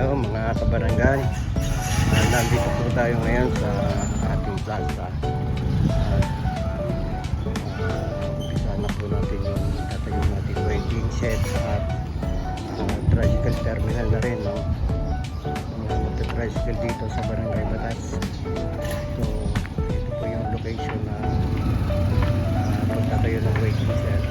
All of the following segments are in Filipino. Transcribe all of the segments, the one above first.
araw mga kabarangay. Nandito po tayo ngayon sa ating plaza. Umpisa na po natin yung tatayo natin waiting shed at tricycle terminal na rin, no? Tricycle dito sa Barangay Batas. So ito po yung location na pagtatayo ng waiting shed.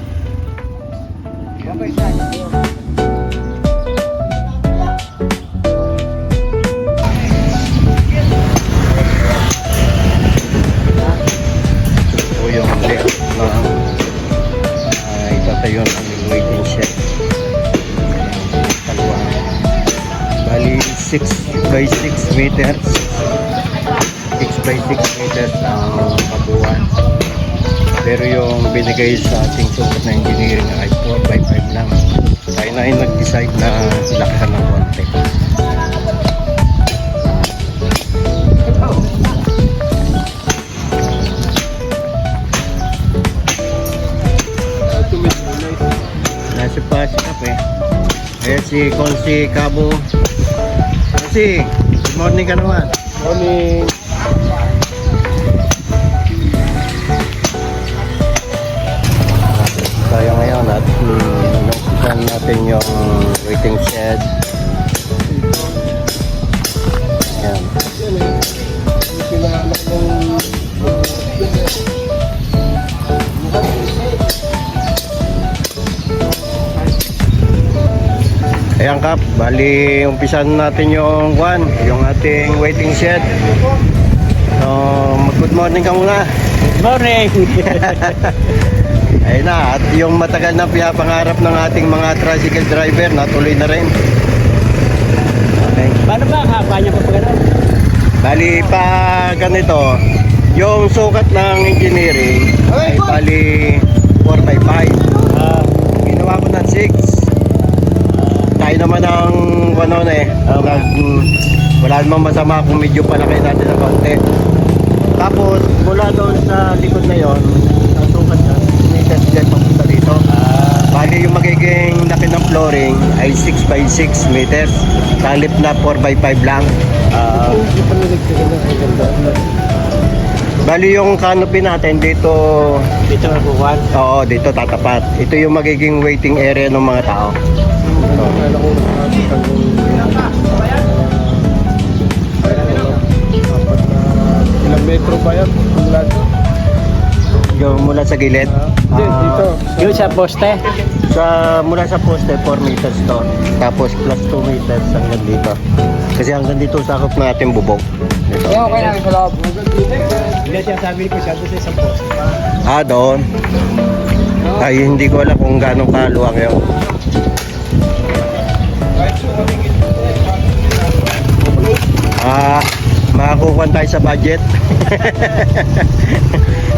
Okay, itatayo ng waiting shed. Bali 6 by 6 meters, 6 by 6 meters ang kabuuan, pero yung binigay sa ating sukat na engineering ay 4 by 5 lang. Tayo na yung nag-decide na lakasan ng konti. Nasa pasikap eh. Ayan si Konsi Cabo. Konsi, good morning ka naman. Morning. Tayo ngayon at inuusan natin yung waiting shed. Ayan. Ayan Kap, bali umpisan natin yung ating waiting shed. So, good morning ka muna. Good morning. Ayun na, at yung matagal na pinapangarap ng ating mga tricycle driver, natuloy na rin. Okay. Paano ba ang haba niya pa gano'n? Bali pa ganito, yung sukat ng engineering ay bali 4x5. Ginawa ko ng 6. Tayo naman ang wala namang masama kung medyo palaki natin ng konti. Tapos mula doon sa likod na yon, ang sukat na meters dyan papunta dito. Bali yung magiging laki ng flooring ay 6 by 6 meters, talip na 4 by 5 lang. Bali yung canopy natin dito mabukuhan? Oo, dito tatapat. Ito yung magiging waiting area ng mga tao. Ilang metro ba yan? Yung mula sa gilid? Hindi, dito. Yung sa poste? Mula sa poste, 4 meters to. Tapos plus 2 meters hanggang dito. Kasi hanggang dito sakop na ating bubong. Ito. Okay lang sa loob. Hindi siya sabi ko siya doon sa isang poste. Doon. Ay, hindi ko alam kung gano'ng kaluwang yun. Makakukuhan tayo sa budget.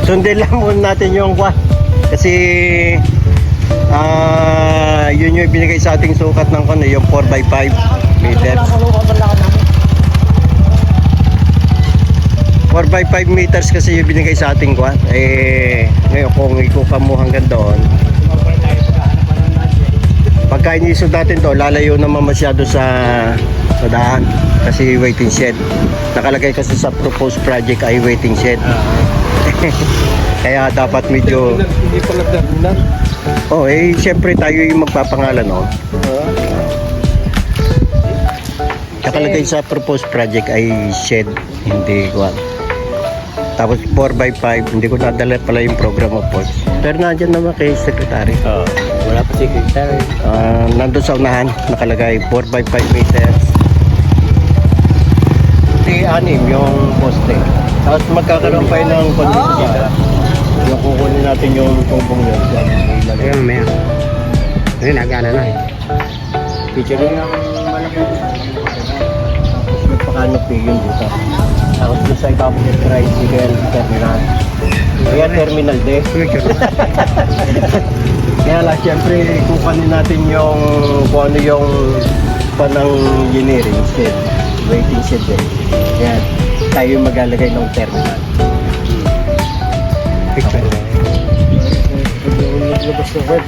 Sundin lang muna natin yung kwan. Kasi yun yung binigay sa ating sukat ng kwan, yung 4 by 5 meters. 4 by 5 meters kasi yung binigay sa ating kwan. Ngayon kung ikuha mo hanggang doon, pagka inisod natin to, lalayo naman masyado sa daan kasi waiting shed. Nakalagay kasi sa proposed project ay waiting shed. Kaya dapat medyo Hindi pala na. syempre tayo yung magpapangalan, no? Nakalagay sa proposed project ay shed, hindi kwan. Tapos 4 by 5, hindi ko nadala pala yung program of works. Pero nandyan naman kay secretary. Wala pa secretary. Nandun sa unahan, nakalagay 4 by 5 meters. 6 yung poste. Tapos magkakaroon pa yun ng kondisyon dito. Yung kukunin natin yung tubong yun. Ayun, maya. Ayun, nagana na eh. Picture yun ang malaki. Tapos magpakanopy yun dito. Tapos doon sa ibabaw yung tricycle terminal. Kaya terminal din. Kaya lang, syempre, kukunin natin yung kung ano yung panang engineering shed, waiting shed din. Kaya tayo maglalagay ng terminal. Picture. Naglabas na web,